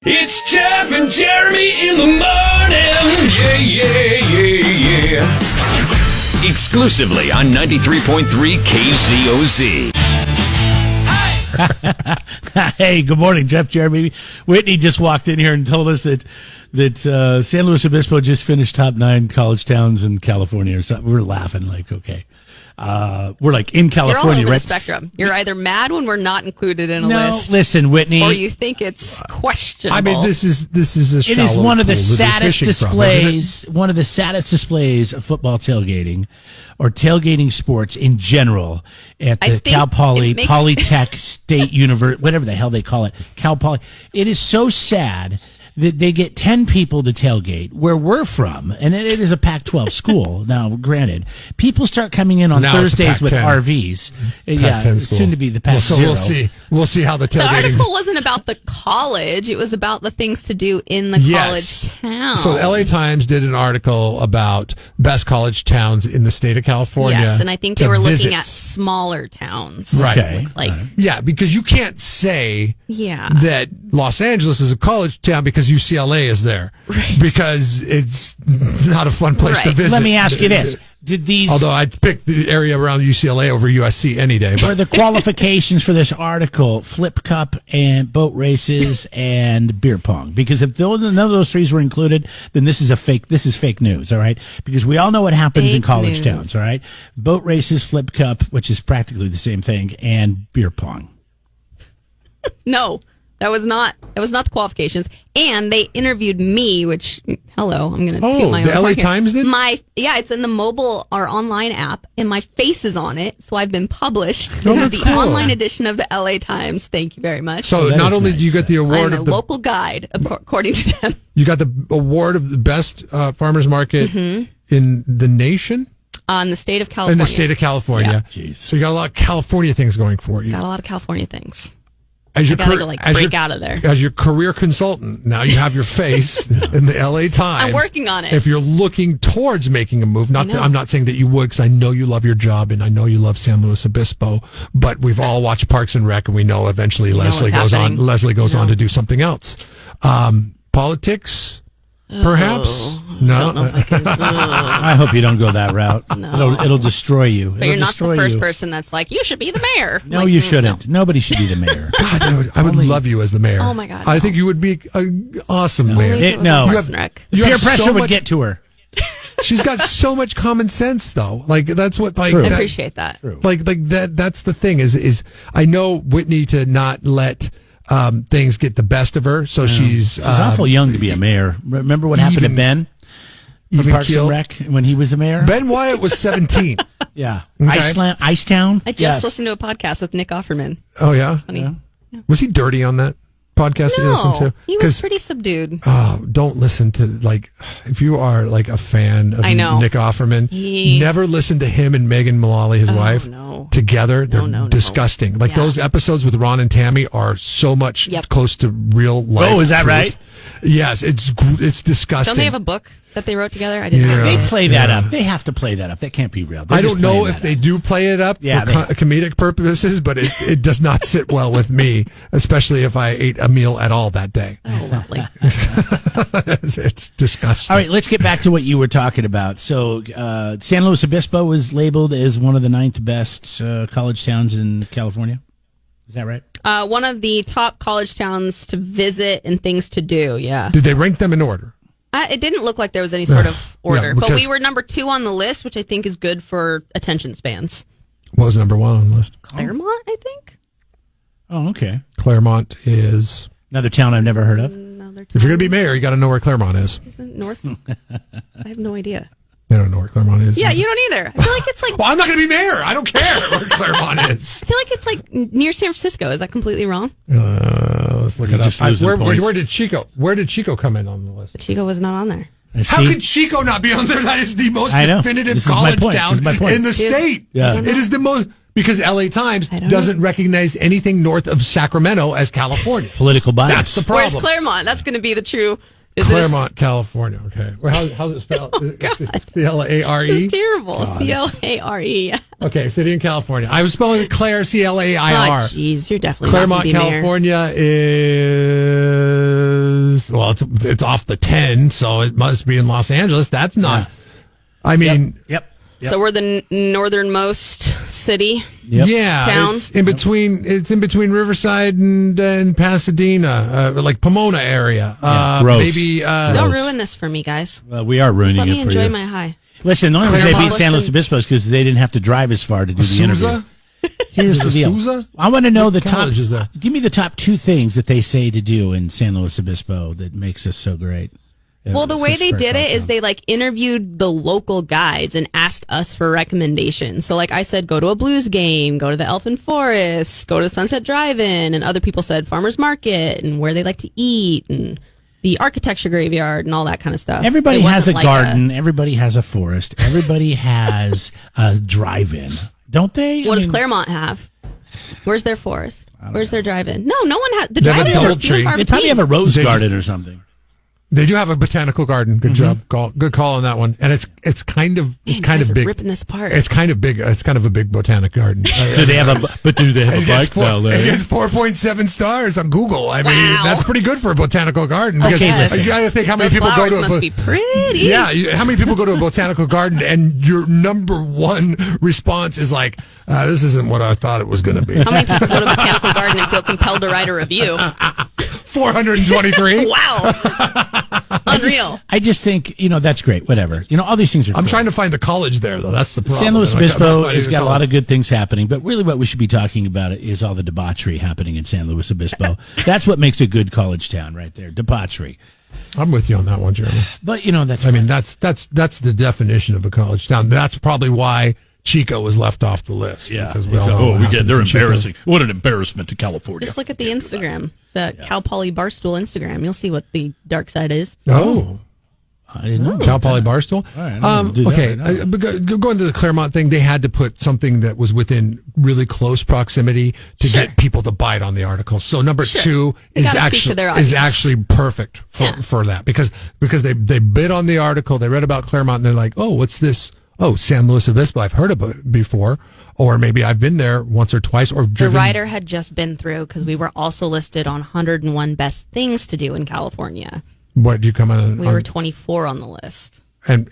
It's Jeff and Jeremy in the morning. Yeah. Exclusively on 93.3 KZOZ. Hey, good morning, Jeff, Jeremy. Whitney just walked in here and told us that San Luis Obispo just finished top 9 college towns in California or something. We're laughing like, okay. We're like in California, You're all over right? the spectrum. You're either mad when we're not included in a list. Listen, Whitney. Or you think it's questionable. I mean, this is a shallow It is one of the pool to be saddest fishing from, displays, one of the saddest displays of football tailgating or tailgating sports in general at the Cal Poly, Polytech State University, whatever the hell they call it, Cal Poly. It is so sad that they get 10 people to tailgate where we're from, and it is a Pac-12 school. Now, granted, people start coming in on Now Thursdays with Pac-10. RVs. Pac-10 school. Soon to be the Pac-0. We'll see how the The tailgating. article wasn't about the college. It was about the things to do in the college town. So the LA Times did an article about best college towns in the state of California. Yes, and I think they to were looking visit. at smaller towns. Right. Okay. Like, Yeah, because you can't say yeah. that Los Angeles is a college town because UCLA is there. Right. Because it's not a fun place to Right. visit. Let me ask you this. Did these... Although I'd pick the area around UCLA over USC any day. Are But the qualifications for this article flip cup and boat races and beer pong? Because if none of those threes were included, then this is fake news, all right? Because we all know what happens in Fake college news. towns, all right? Boat races, flip cup, which is practically the same thing, and beer pong. No, that was not the qualifications. And they interviewed me, which, hello, I'm going to toot my own the LA horn here. Times did? It's in the mobile or online app, and my face is on it, so I've been published Oh, in that's the cool. online edition of the LA Times. Thank you very much. so that not is only do you nice. get the award I'm a of the local guide, according to them. you got the award of the best farmers market in the nation. On the state of California. In the state of California. Yeah. Jeez. So you got a lot of California things going for you. Got a lot of California things. As I gotta break out of there. As your career consultant, now you have your face in the LA Times. I'm working on it. If you're looking towards making a move, I know. I'm not saying that you would, because I know you love your job and I know you love San Luis Obispo. But we've all watched Parks and Rec, and we know eventually Leslie what's goes on. happening. Leslie goes on to do something else. Politics, perhaps. No. I hope you don't go that route. No. It'll destroy you. But you're not the first person that's like, you should be the mayor. No, Like, you shouldn't. Nobody should be the mayor. God, I would love you as the mayor. Oh, my God, I no. think you would be an awesome mayor. No. Parks and Rec. You Peer have pressure so would much- get to her. She's got so much common sense, though. Like that's what, like, True. I that- appreciate that. like that. That's the thing. Is I know Whitney to not let things get the best of her, so she's She's awful young to be a mayor. Remember what happened to even- Ben from even Parks and keel. Rec when he was the mayor? Ben Wyatt was 17. Yeah. Okay. Icetown? I just listened to a podcast with Nick Offerman. Oh yeah, Funny. was he dirty on that podcast that you listened No, to? he was pretty subdued. Don't listen to, like, if you are like a fan of I know. Nick Offerman, never listen to him and Megan Mullally, his wife, no. together. They're No. disgusting. Like Yeah. those episodes with Ron and Tammy are so much Yep. close to real life. Oh, is that truth. right? Yes, it's disgusting. Don't they have a book that they wrote together? I didn't know. They play that up. They have to play that up. That can't be real. They're I just don't know playing if that they up. do play it up Yeah, for comedic purposes, but it does not sit well with me, especially if I ate a meal at all that day. Oh, lovely. It's disgusting. All right, let's get back to what you were talking about. So, San Luis Obispo was labeled as one of the 9th best college towns in California. Is that right? One of the top college towns to visit and things to do, yeah. Did they rank them in order? It didn't look like there was any sort of order, Yeah, but because- we were number 2 on the list, which I think is good for attention spans. What was number 1 on the list? Claremont, I think? Oh, okay. Claremont is. Another town I've never heard of. Another If you're going to be mayor, you got to know where Claremont is. Isn't North? I have no idea. I don't know where Claremont is. Yeah, you don't either. I feel like it's like, Well, I'm not going to be mayor. I don't care where Claremont is. I feel like it's like near San Francisco. Is that completely wrong? Let's look it up. just losing Where points. did Chico? Where did Chico come in on the list? Chico was not on there. How could Chico not be on there? That is the most I know. definitive This is my college point. town This is my point. in the state. Yeah. It is the most, because LA Times don't doesn't recognize anything north of Sacramento as California. Political bias? That's the Where's problem. Claremont? That's going to be the true. Claremont, California. Okay. Well, how's it spelled? C-L-A-R-E? This is terrible. C-L-A-R-E. Okay, city in California. I was spelling it Claire, C-L-A-I-R. Oh, jeez, you're definitely not going to Claremont, be mayor. California is 9th. 9th. 9th. well, it's off the 10, so it must be in Los Angeles. That's not. Yeah. I mean, Yep. So we're the northernmost city. Yeah, town. It's in between. It's in between Riverside and Pasadena, like Pomona area. Maybe. Don't ruin this for me, guys. Well, we are ruining it for you. Let me enjoy my high. Listen, the only reason they beat San Luis Obispo is because they didn't have to drive as far to do the interview. Here's the deal. I want to know the top. Give me the top 2 things that they say to do in San Luis Obispo that makes us so great. Well, the way they did it is they interviewed the local guides and asked us for recommendations. So I said, go to a blues game, go to the Elfin Forest, go to the Sunset Drive-In, and other people said Farmers Market and where they like to eat and the architecture graveyard and all that kind of stuff. Everybody has a garden. Everybody has a forest. Everybody has a drive-in, don't they? What does Claremont have? Where's their forest? Where's their drive-in? No one has. The drive-ins are few and far between. They probably have a rose garden or something. They do have a botanical garden. Good job. Good call on that one. And it's kind of big. Ripping this apart. It's kind of big. It's kind of a big botanic garden. Do they have a bike valet? It gets 4.7 stars on Google. I mean, that's pretty good for a botanical garden. Because listen. you got to think how many Those people go to must be pretty. Yeah, how many people go to a botanical garden and your number one response is this isn't what I thought it was going to be. How many people go to a botanical garden and feel compelled to write a review? 423. Wow. Unreal. I just think, that's great. Whatever. All these things are I'm cool. trying to find the college there, though. That's the problem. San Luis Obispo has got a lot of good things happening, but really what we should be talking about is all the debauchery happening in San Luis Obispo. That's what makes a good college town right there, debauchery. I'm with you on that one, Jeremy. But, that's I mean, that's the definition of a college town. That's probably why Chico was left off the list. Yeah. Because they're embarrassing. What an embarrassment to California. Just look at the Instagram, the Cal Poly Barstool Instagram. You'll see what the dark side is. Oh. I didn't know. Cal Poly Barstool? All right, okay. Going to the Claremont thing, they had to put something that was within really close proximity to get people to bite on the article. So number 2 is actually perfect for that because they bid on the article, they read about Claremont, and they're like, oh, what's this? Oh, San Luis Obispo, I've heard of it before, or maybe I've been there once or twice, or driven. The writer had just been through because we were also listed on 101 best things to do in California. What did you come on? We were 24 on the list. And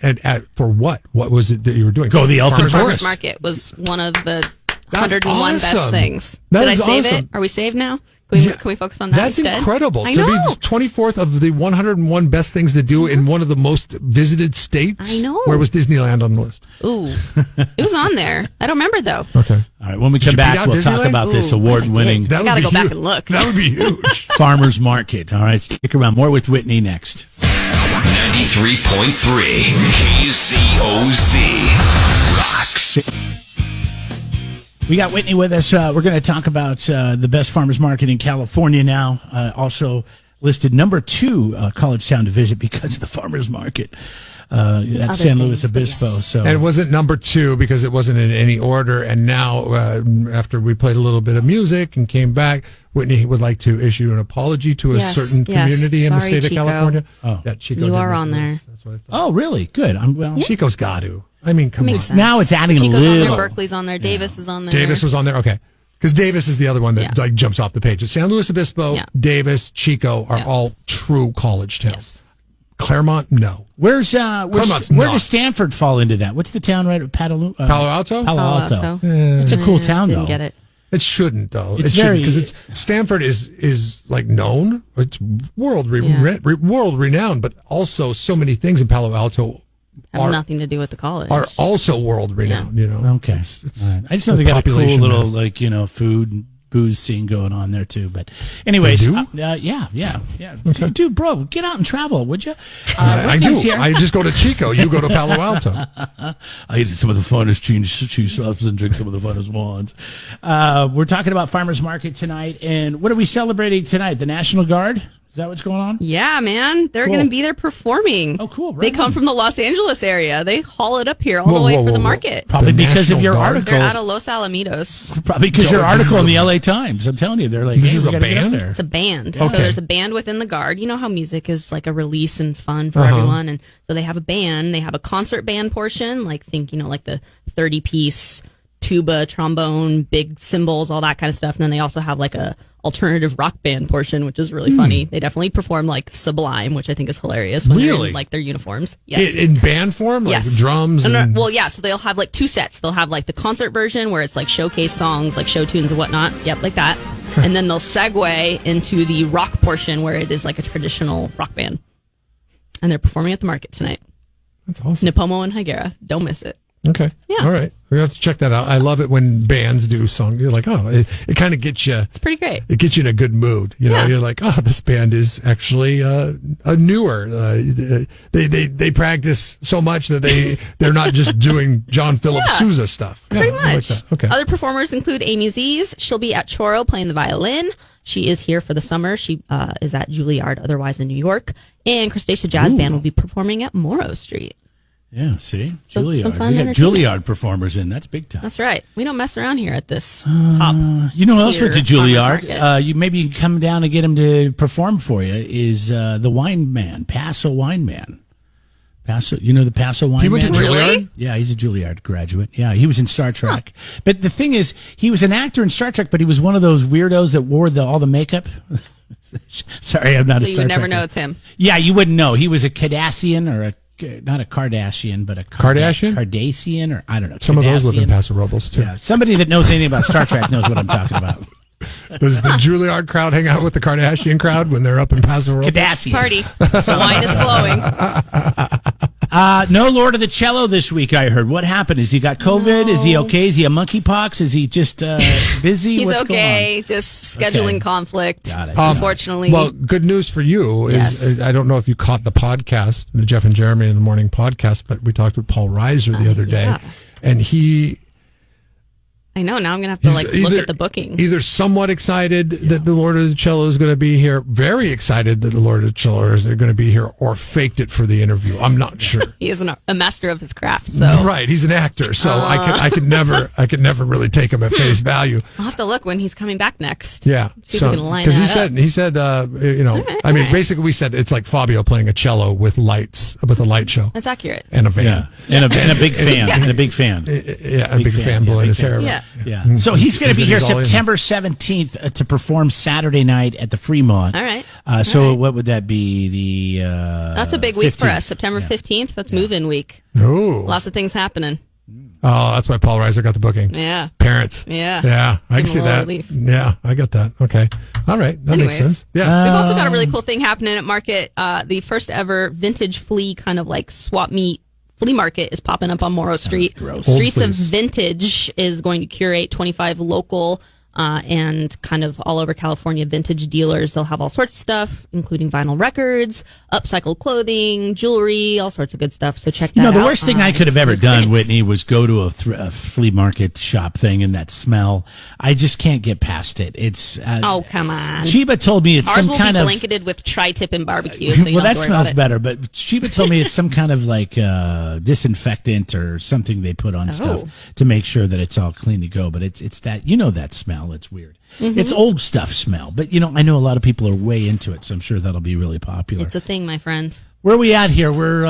for what? What was it that you were doing? Go the Elfin Farmers Market was one of the 101 best things. Did I save it? Are we saved now? Can we focus on that That's instead? incredible. I to know. be 24th of the 101 best things to do in one of the most visited states. I know. Where was Disneyland on the list? Ooh. It was on there. I don't remember, though. Okay. All right. When we come back, we'll talk about this award-winning. I got to go back and look. That would be huge. Farmers Market. All right. Stick around. More with Whitney next. 93.3 KCOZ rocks. We got Whitney with us. We're going to talk about the best farmers market in California now. Also listed number 2 college town to visit because of the farmers market. That's San Luis Obispo. Yes. So, and it wasn't number 2 because it wasn't in any order. And now, after we played a little bit of music and came back, Whitney would like to issue an apology to a certain community in the state of California. Oh, yeah, Chico, you are on there. That's what I thought. Oh, really? Good. Chico's got to. I mean, come on. Sense. Now it's adding Chico's a little. on there, Berkeley's on there. Davis is on there. Davis was on there. Okay. Because Davis is the other one that jumps off the page. San Luis Obispo, Davis, Chico are all true college towns. Yes. Claremont, no. Where does Stanford fall into that? What's the town right? Palo Alto? Palo Alto. It's a cool town, though. Didn't get it. It shouldn't, though. It's very because Stanford is known. It's world renowned, but also so many things in Palo Alto have nothing to do with the college. Are also world renowned. You know. Okay. All right. I just know they got a cool little food and booze scene going on there too. But anyways, yeah. Okay. Dude, bro, get out and travel, would you? I do. I just go to Chico. You go to Palo Alto. I eat some of the funnest cheese sauces and drink some of the funnest ones. We're talking about Farmers Market tonight, and what are we celebrating tonight? The National Guard? Is that what's going on? Yeah, man. They're going to be there performing. Oh, cool. Right they come from the Los Angeles area. They haul it up here all the way for the market. Probably because of your article. They're out of Los Alamitos. Probably because your article in the LA Times. I'm telling you, they're like, this is a band? It's a band. Okay. So there's a band within the Guard. You know how music is like a release and fun for everyone. And so they have a band. They have a concert band portion, like like the 30-piece tuba, trombone, big cymbals, all that kind of stuff. And then they also have like a alternative rock band portion, which is really funny. They definitely perform like Sublime, which I think is hilarious. When they're in, like, their uniforms. Yes. In band form? Like drums? Well, yeah. So they'll have like 2 sets. They'll have like the concert version where it's like showcase songs, like show tunes and whatnot. Yep, like that. And then they'll segue into the rock portion where it is like a traditional rock band. And they're performing at the market tonight. That's awesome. Nipomo and Higuera. Don't miss it. Okay. Yeah. All right. We have to check that out. I love it when bands do songs. You're like, oh, it kind of gets you. It's pretty great. It gets you in a good mood. You know, you're like, oh, this band is actually a newer. They practice so much that they're not just doing John Philip Sousa stuff. Pretty much. I like that. Okay. Other performers include Amy Z's. She'll be at Choro playing the violin. She is here for the summer. She is at Juilliard, otherwise in New York. And Crustacea Jazz Band will be performing at Morrow Street. Yeah, see? Juilliard. Some fun we got Juilliard performers in. That's big time. That's right. We don't mess around here at this top. You know who else went to Juilliard? You maybe you can come down and get him to perform for you is the wine man, Paso Wine Man. Paso, you know the Paso Wine Man? He went to Juilliard? Really? Yeah, he's a Juilliard graduate. Yeah, he was in Star Trek. Huh. But the thing is, he was an actor in Star Trek, but he was one of those weirdos that wore all the makeup. Sorry, I'm not a Star Trek. You would never know it's him. Yeah, you wouldn't know. He was a Cardassian or not a Kardashian, but a Kardashian? Cardassian, or I don't know. Some of those live in Paso Robles, too. Yeah, somebody that knows anything about Star Trek knows what I'm talking about. Does the Juilliard crowd hang out with the Kardashian crowd when they're up in Paso Robles? Cardassians. Party. The wine is flowing. No Lord of the Cello this week, I heard. What happened? Is he got COVID? No. Is he okay? Is he a monkeypox? Is he just busy? He's What's okay. going on? Just scheduling conflict. Got it. Unfortunately. Well, good news for you is I don't know if you caught the podcast, the Jeff and Jeremy in the Morning podcast, but we talked with Paul Reiser the other day, and he... I know. Now I'm going to have to look at the booking. Either somewhat excited that the Lord of the Cello is going to be here, very excited that the Lord of the Cello is going to be here, or faked it for the interview. I'm not sure. He is a master of his craft. So right, he's an actor, so I could never really take him at face value. I'll have to look when he's coming back next. Yeah, see if we can line that up. He said, basically we said it's like Fabio playing a cello with lights, with a light show. That's accurate. And a van. And a big fan. And a big fan. Yeah, a big fan blowing his hair. Yeah. Yeah. So he's going to be here September 17th to perform Saturday night at the Fremont. All right. What would that be? That's a big week 15th. for us. September 15th. That's move-in week. Oh. Lots of things happening. Oh, that's why Paul Reiser got the booking. Yeah. Parents. Yeah. Yeah. I can see that. Relief. Yeah, I got that. Okay. All right. That makes sense. Yeah. We've also got a really cool thing happening at Market. The first ever vintage flea kind of like swap meet flea market is popping up on Morrow Street. Streets of Vintage is going to curate 25 local and kind of all over California vintage dealers. They'll have all sorts of stuff, including vinyl records, upcycled clothing, jewelry, all sorts of good stuff. So check that out. The worst thing I could have ever done, Whitney, was go to a flea market shop thing and that smell. I just can't get past it. It's oh, come on. Sheba told me it's Ours some kind of... Ours will be blanketed with tri-tip and barbecue. So well, that smells better, but Sheba told me it's some kind of like disinfectant or something they put on stuff to make sure that it's all clean to go. But it's that, that smell. It's weird. Mm-hmm. It's old stuff smell. But, I know a lot of people are way into it, so I'm sure that'll be really popular. It's a thing, my friend. Where are we at here? We're,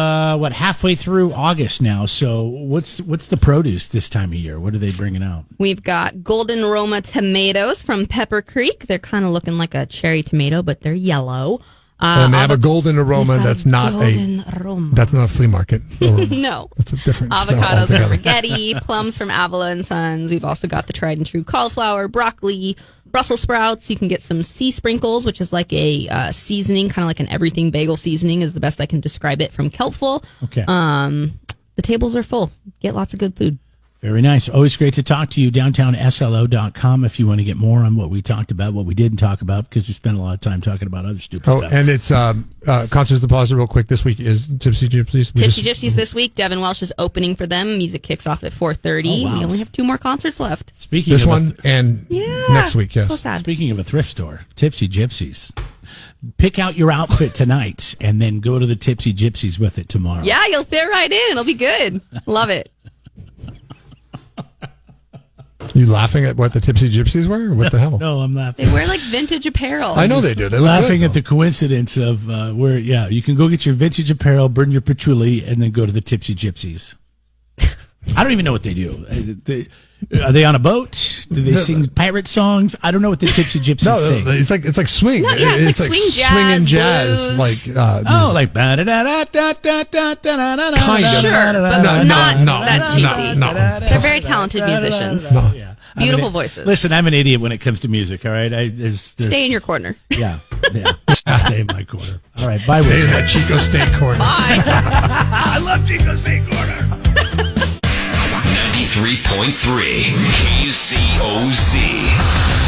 halfway through August now. So what's the produce this time of year? What are they bringing out? We've got Golden Roma tomatoes from Pepper Creek. They're kind of looking like a cherry tomato, but they're yellow. And they have a golden aroma that's not a flea market. No. That's a different avocados from Rigetti, plums from Avila & Sons. We've also got the tried and true cauliflower, broccoli, Brussels sprouts. You can get some sea sprinkles, which is like a seasoning, kind of like an everything bagel seasoning is the best I can describe it, from Kelpful. Okay. The tables are full. Get lots of good food. Very nice. Always great to talk to you. DowntownSLO.com if you want to get more on what we talked about, what we didn't talk about, because we spent a lot of time talking about other stupid stuff. And it's Concerts Deposit real quick. This week is Tipsy Gypsies. Gypsies this week. Devin Welsh is opening for them. Music kicks off at 4:30. Wow. We only have 2 more concerts left. Speaking this of one and next week, yes. So sad. Speaking of a thrift store, Tipsy Gypsies. Pick out your outfit tonight and then go to the Tipsy Gypsies with it tomorrow. Yeah, you'll fit right in. It'll be good. Love it. You laughing at what the Tipsy Gypsies were? What the hell? No, I'm laughing. They wear like vintage apparel. I know they do. They're laughing at the coincidence of where, you can go get your vintage apparel, burn your patchouli, and then go to the Tipsy Gypsies. I don't even know what they do. Are they on a boat? Do they sing pirate songs? I don't know what the Tipsy Gypsies sing. It's like swing. No, yeah, it's like swing jazz, swing and jazz, blues. Like kind of, sure, but not that cheesy. No. They're very talented musicians. No. Yeah. Beautiful voices. Listen, I'm an idiot when it comes to music. All right, there's stay in your corner. Yeah. Stay in my corner. All right, bye. Stay in that Chico State corner. Bye. I love Chico State corner. 93.3 KZOZ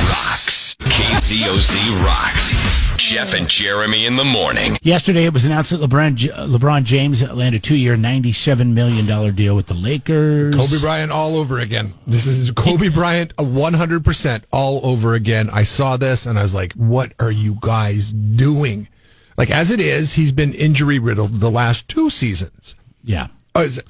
rocks. KZOZ rocks. Jeff and Jeremy in the morning. Yesterday, it was announced that LeBron James landed a 2-year, $97 million deal with the Lakers. Kobe Bryant all over again. This is Kobe Bryant 100% all over again. I saw this and I was like, what are you guys doing? Like, as it is, he's been injury riddled the last 2 seasons. Yeah. As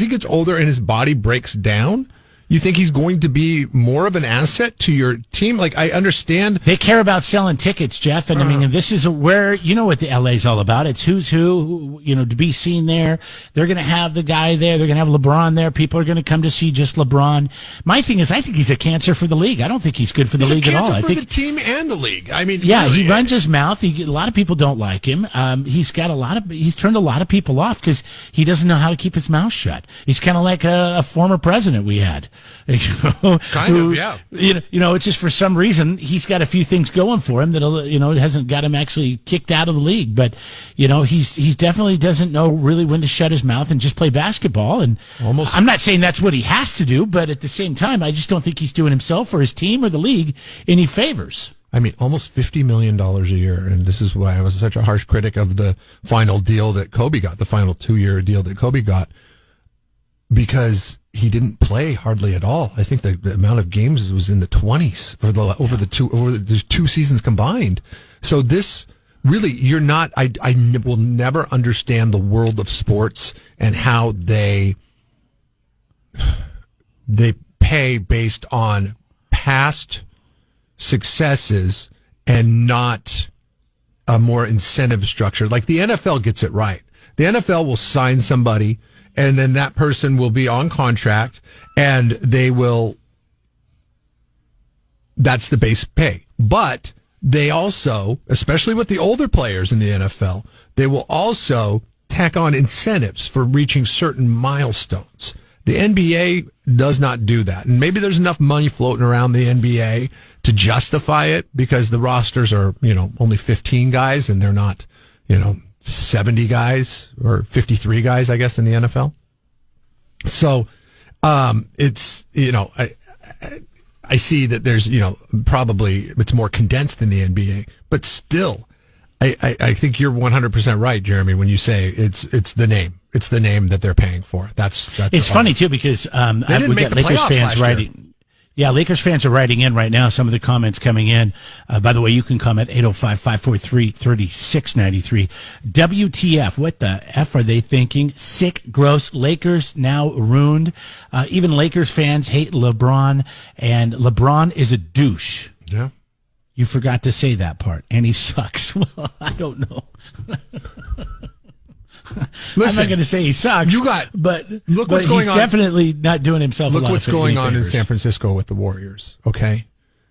he gets older and his body breaks down, you think he's going to be more of an asset to your team? Like, I understand. They care about selling tickets, Jeff. And I mean, this is where, you know what the LA's all about. It's who's who, to be seen there. They're going to have the guy there. They're going to have LeBron there. People are going to come to see just LeBron. My thing is, I think he's a cancer for the league. I don't think he's good for the league at all. I think the team and the league. I mean, yeah, really, he runs his mouth. A lot of people don't like him. He's turned a lot of people off because he doesn't know how to keep his mouth shut. He's kind of like a former president we had. Yeah. It's just for some reason he's got a few things going for him that hasn't got him actually kicked out of the league. But he's definitely doesn't know really when to shut his mouth and just play basketball. And I'm not saying that's what he has to do, but at the same time, I just don't think he's doing himself or his team or the league any favors. I mean, almost $50 million a year. And this is why I was such a harsh critic of the final deal that Kobe got, the final 2-year deal that Kobe got, because he didn't play hardly at all. I think the amount of games was in the 20s over the 2 seasons combined. So this really, I will never understand the world of sports and how they pay based on past successes and not a more incentive structure. Like the NFL gets it right. The NFL will sign somebody, and then that person will be on contract, and that's the base pay. But they also, especially with the older players in the NFL, they will also tack on incentives for reaching certain milestones. The NBA does not do that. And maybe there's enough money floating around the NBA to justify it because the rosters are, only 15 guys and they're not, 70 guys or 53 guys, I guess, in the NFL. So, it's, I see that there's, probably it's more condensed than the NBA, but still, I think you're 100% right, Jeremy, when you say it's the name. It's the name that they're paying for. That's It's funny too because they didn't make the Lakers playoffs fans last year. writing. Yeah, Lakers fans are writing in right now. Some of the comments coming in. By the way, you can comment 805-543-3693. WTF? What the F are they thinking? Sick, gross. Lakers now ruined. Even Lakers fans hate LeBron, and LeBron is a douche. Yeah. You forgot to say that part, and he sucks. Well, I don't know. Listen, I'm not going to say he sucks. But he's definitely not doing himself. Look a lot what's of going on favors. in San Francisco with the Warriors. Okay,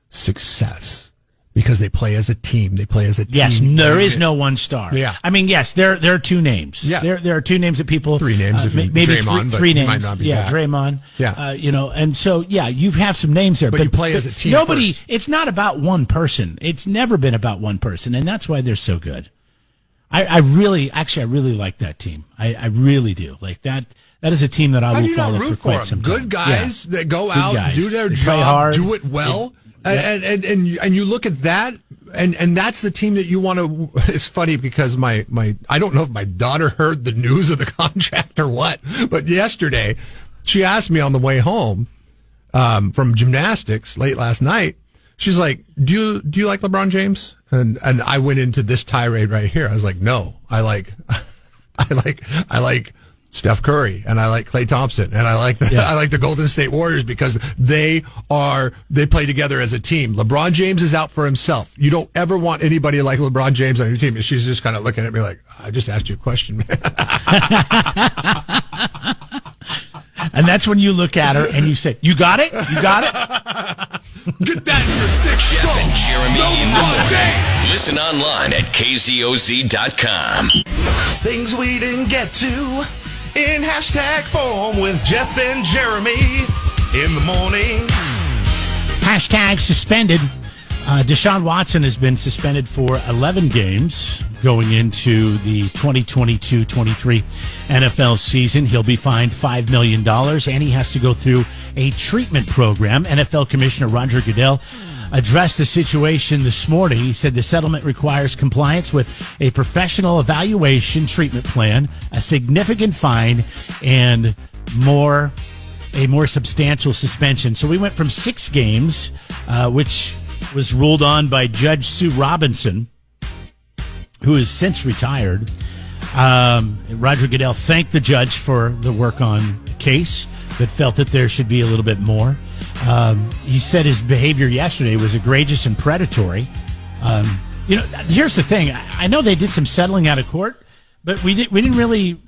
success because they play as a team. They play as a team. Yes, there is no one star. Yeah, I mean, yes, there are 2 names. Yeah, there are 2 names that people. 3 names, if maybe Draymond, three names. Might not be that. Draymond. Yeah, and so you have some names there, but you play as a team. Nobody. First. It's not about one person. It's never been about one person, and that's why they're so good. I really like that team. I really do. Like that is a team that I will follow for quite some time. Good guys that go out, guys. do their They job, play hard. do it well, and you look at that, and that's the team that you want to. It's funny because my I don't know if my daughter heard the news of the contract or what, but yesterday she asked me on the way home from gymnastics late last night. She's like, "Do you like LeBron James?" And I went into this tirade right here. I was like, "No, I like Steph Curry and I like Klay Thompson and I like the Golden State Warriors because they play together as a team. LeBron James is out for himself. You don't ever want anybody like LeBron James on your team." And she's just kind of looking at me like, "I just asked you a question, man." And that's when you look at her and you say, "You got it? You got it?" Get that in your thick Jeff skull. and Jeremy No in the morning. day. Listen online at KZOZ.com. Things we didn't get to in hashtag form with Jeff and Jeremy in the morning. Hashtag suspended. Deshawn Watson has been suspended for 11 games going into the 2022-23 NFL season. He'll be fined $5 million, and he has to go through a treatment program. NFL Commissioner Roger Goodell addressed the situation this morning. He said the settlement requires compliance with a professional evaluation treatment plan, a significant fine, and a more substantial suspension. So we went from 6 games, which was ruled on by Judge Sue Robinson, who has since retired. Roger Goodell thanked the judge for the work on the case, but felt that there should be a little bit more. He said his behavior yesterday was egregious and predatory. Here's the thing. I know they did some settling out of court, but we didn't really...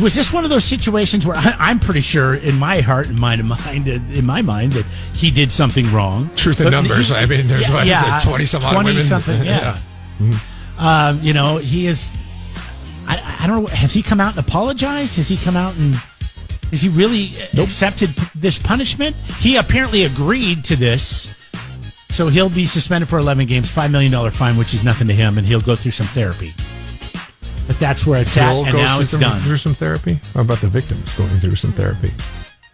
Was this one of those situations where I'm pretty sure in my heart and mind, in my mind, that he did something wrong? Truth in numbers. I mean, there's 20-some-odd women. 20-something, yeah. Mm-hmm. He is... I don't know. Has he come out and apologized? Has he come out and... Has he really accepted this punishment? He apparently agreed to this. So he'll be suspended for 11 games, $5 million fine, which is nothing to him, and he'll go through some therapy. But that's where it's at, and now it's done. Through some therapy? Or about the victims going through some therapy?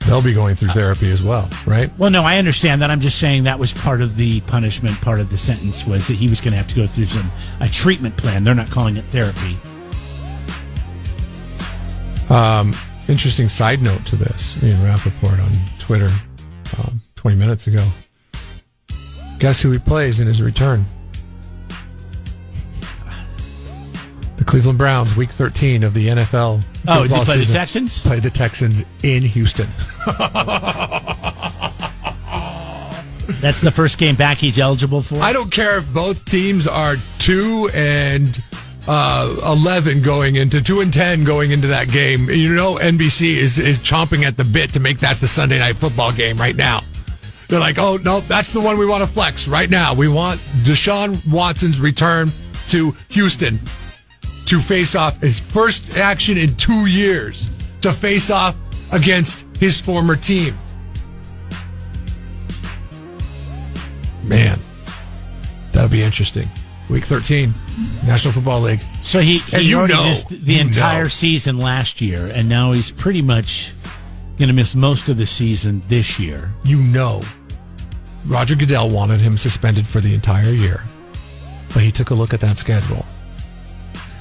They'll be going through therapy as well, right? Well, no, I understand that. I'm just saying that was part of the punishment, part of the sentence, was that he was going to have to go through a treatment plan. They're not calling it therapy. Interesting side note to this. Ian Rappaport on Twitter 20 minutes ago. Guess who he plays in his return? The Cleveland Browns, Week 13 of the NFL. Oh, did he play the Texans? Play the Texans in Houston. That's the first game back he's eligible for? I don't care if both teams are 2-11 going into 2-10 going into that game. NBC is chomping at the bit to make that the Sunday Night Football game right now. They're like, oh, no, that's the one we want to flex right now. We want Deshaun Watson's return to Houston to face off his first action in 2 years to face off against his former team. Man, that'll be interesting. Week 13, National Football League. So he already missed the entire season last year, and now he's pretty much going to miss most of the season this year. Roger Goodell wanted him suspended for the entire year, but he took a look at that schedule.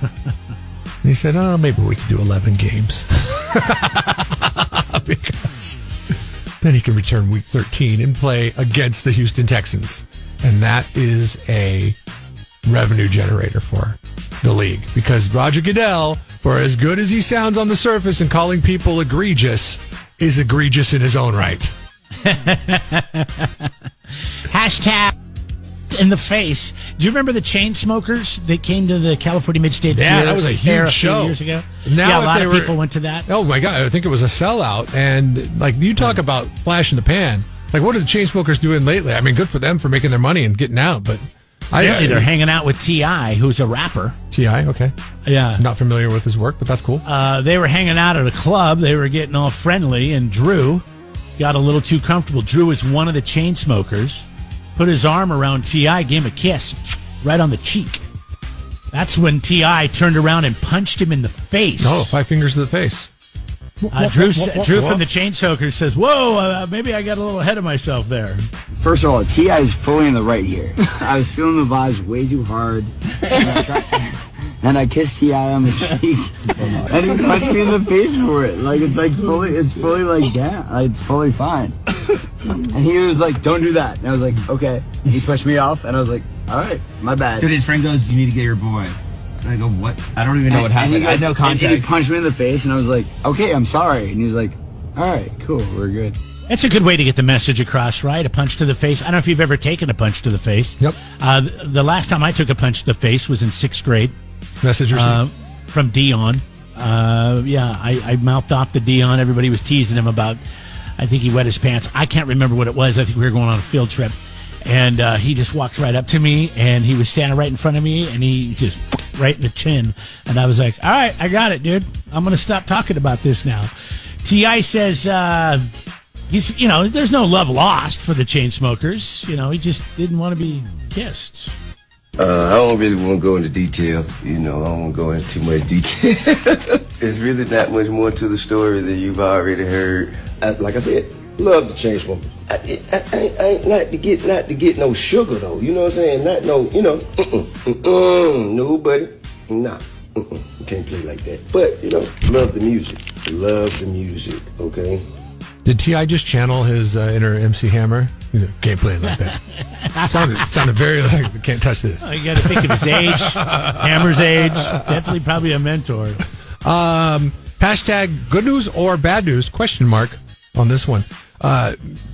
And he said, maybe we could do 11 games. Because then he can return Week 13 and play against the Houston Texans. And that is a revenue generator for the league. Because Roger Goodell, for as good as he sounds on the surface and calling people egregious, is egregious in his own right. Hashtag in the face. Do you remember the Chainsmokers that came to the California Mid-State Theater? Yeah, that was a huge show years ago. Now, a lot of people went to that. Oh my God, I think it was a sellout. And like you talk about flash in the pan. Like, what are the Chainsmokers doing lately? I mean, good for them for making their money and getting out. But apparently they're hanging out with T.I., who's a rapper. T.I., okay. Yeah. Not familiar with his work, but that's cool. They were hanging out at a club. They were getting all friendly, and Drew got a little too comfortable. Drew is one of the Chainsmokers. Put his arm around T.I., gave him a kiss right on the cheek. That's when T.I. turned around and punched him in the face. Oh, 5 fingers to the face. Drew from the Chainsmokers says, whoa, maybe I got a little ahead of myself there. First of all, T.I. is fully in the right here. I was feeling the vibes way too hard. And I kissed T.I. on the cheek. And he punched me in the face for it. Like, it's fully like, yeah, it's fully fine. And he was like, don't do that. And I was like, okay. And he pushed me off, and I was like, all right, my bad. Dude, his friend goes, you need to get your boy. And I go, what? I don't even know what happened. I had no context. And he punched me in the face, and I was like, okay, I'm sorry. And he was like, all right, cool, we're good. That's a good way to get the message across, right? A punch to the face. I don't know if you've ever taken a punch to the face. Yep. The last time I took a punch to the face was in 6th grade. Message received. From Dion. I mouthed off to Dion. Everybody was teasing him about, I think he wet his pants. I can't remember what it was. I think we were going on a field trip. And he just walked right up to me, and he was standing right in front of me, and he just right in the chin. And I was like, all right, I got it, dude. I'm going to stop talking about this now. T.I. says there's no love lost for the Chainsmokers. He just didn't want to be kissed. I don't really want to go into detail. I don't want to go into too much detail. It's really not much more to the story than you've already heard. Like I said, love the Chainsmokers. I ain't not to get no sugar though. You know what I'm saying? Not no, nobody. Nah. You can't play like that. But, love the music. Love the music, okay? Did T.I. just channel his inner MC Hammer? Can't play it like that. Sounded very like, can't touch this. You got to think of his age, Hammer's age. Definitely probably a mentor. Hashtag good news or bad news, ? On this one.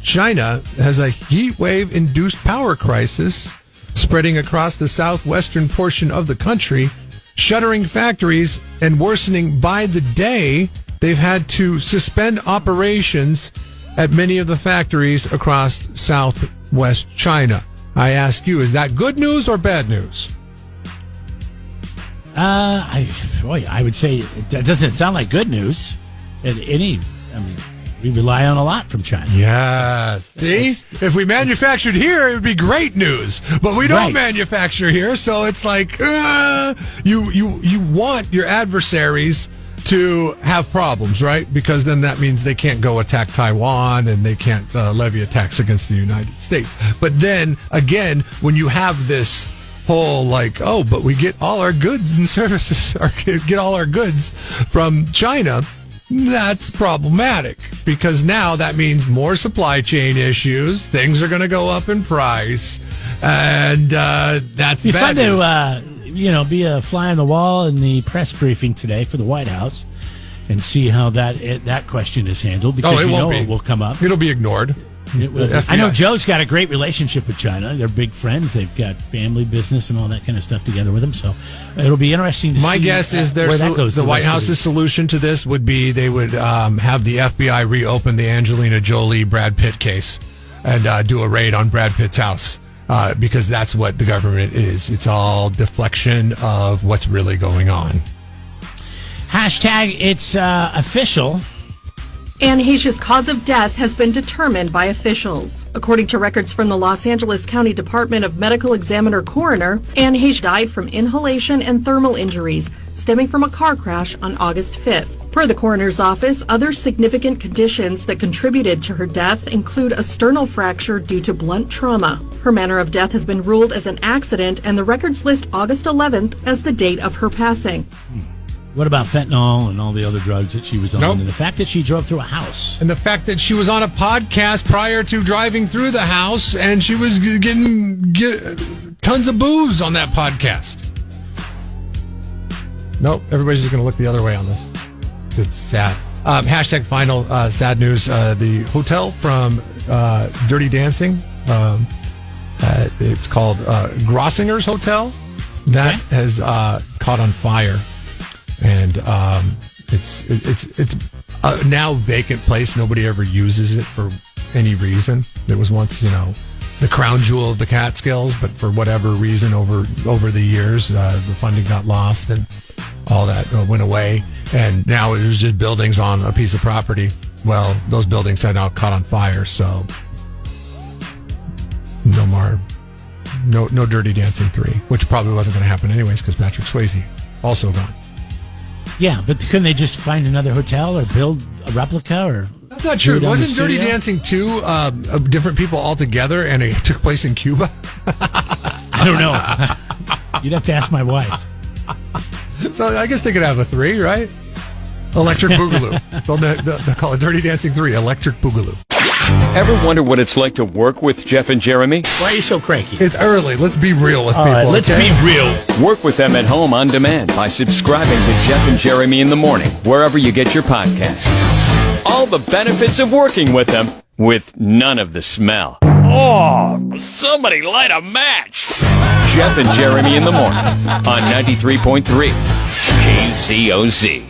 China has a heat wave induced power crisis spreading across the southwestern portion of the country, shuttering factories and worsening by the day. They've had to suspend operations at many of the factories across southwest China. I ask you, is that good news or bad news? I would say that doesn't sound like good news. We rely on a lot from China. Yes. See? If we manufactured here, it would be great news. But we don't manufacture here, so it's like you want your adversaries to have problems, right? Because then that means they can't go attack Taiwan and they can't levy a tax against the United States. But then, again, when you have this whole but we get all our goods and services, or get all our goods from China, that's problematic because now that means more supply chain issues. Things are going to go up in price, and that's bad. Fun to be a fly on the wall in the press briefing today for the White House and see how that question is handled because it will come up. It'll be ignored. I know Joe's got a great relationship with China. They're big friends. They've got family business and all that kind of stuff together with them. So it'll be interesting to see. My guess is where that goes. The White House's solution to this would be they would have the FBI reopen the Angelina Jolie Brad Pitt case and do a raid on Brad Pitt's house because that's what the government is. It's all deflection of what's really going on. Hashtag it's official. Anne Heche's cause of death has been determined by officials. According to records from the Los Angeles County Department of Medical Examiner Coroner, Anne Heche died from inhalation and thermal injuries stemming from a car crash on August 5th. Per the coroner's office, other significant conditions that contributed to her death include a sternal fracture due to blunt trauma. Her manner of death has been ruled as an accident, and the records list August 11th as the date of her passing. What about fentanyl and all the other drugs that she was on? Nope. And the fact that she drove through a house. And the fact that she was on a podcast prior to driving through the house and she was getting tons of booze on that podcast. Nope, everybody's just going to look the other way on this. It's sad. Hashtag final sad news. The hotel from Dirty Dancing, it's called Grossinger's Hotel. That has caught on fire. And it's a now vacant place. Nobody ever uses it for any reason. It was once, the crown jewel of the Catskills, but for whatever reason, over the years, the funding got lost and all that went away. And now it was just buildings on a piece of property. Well, those buildings had now caught on fire, so no more, no Dirty Dancing 3, which probably wasn't going to happen anyways because Patrick Swayze also gone. Yeah, but couldn't they just find another hotel or build a replica? Or that's not true. Wasn't Dirty Dancing 2 different people altogether, and it took place in Cuba? I don't know. You'd have to ask my wife. So I guess they could have a 3, right? Electric Boogaloo. They'll call it Dirty Dancing 3, Electric Boogaloo. Ever wonder what it's like to work with Jeff and Jeremy? Why are you so cranky? It's early. Let's be real with people. Let's be real. Work with them at home on demand by subscribing to Jeff and Jeremy in the Morning, wherever you get your podcasts. All the benefits of working with them, with none of the smell. Oh, somebody light a match. Jeff and Jeremy in the Morning on 93.3 KZOZ.